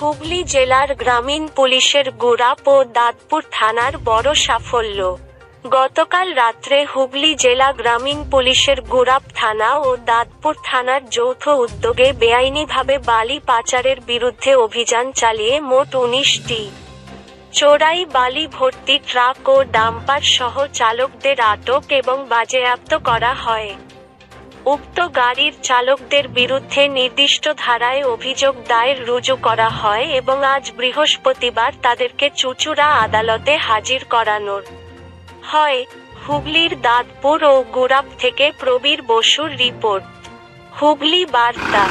হুগলি জেলার গ্রামীণ পুলিশের গুড়াপ ও দাঁতপুর থানার বড় সাফল্য। গতকাল রাত্রে হুগলি জেলা গ্রামীণ পুলিশের গুড়াপ থানা ও দাঁতপুর থানার যৌথ উদ্যোগে বেআইনিভাবে বালি পাচারের বিরুদ্ধে অভিযান চালিয়ে মোট ১৯টি চোরাই বালি ভর্তি ট্রাক ও ডাম্পার সহ চালকদের আটক এবং বাজেয়াপ্ত করা হয়। উক্ত গাড়ির চালকদের বিরুদ্ধে নির্দিষ্ট ধারায় অভিযোগ দায়ের রুজু করা হয় এবং আজ বৃহস্পতিবার তাদেরকে চুঁচুড়া আদালতে হাজির করানোর হয়। হুগলির দাঁতপুর ও গুড়াপ থেকে প্রবীর বসুর রিপোর্ট, হুগলি বার্তা।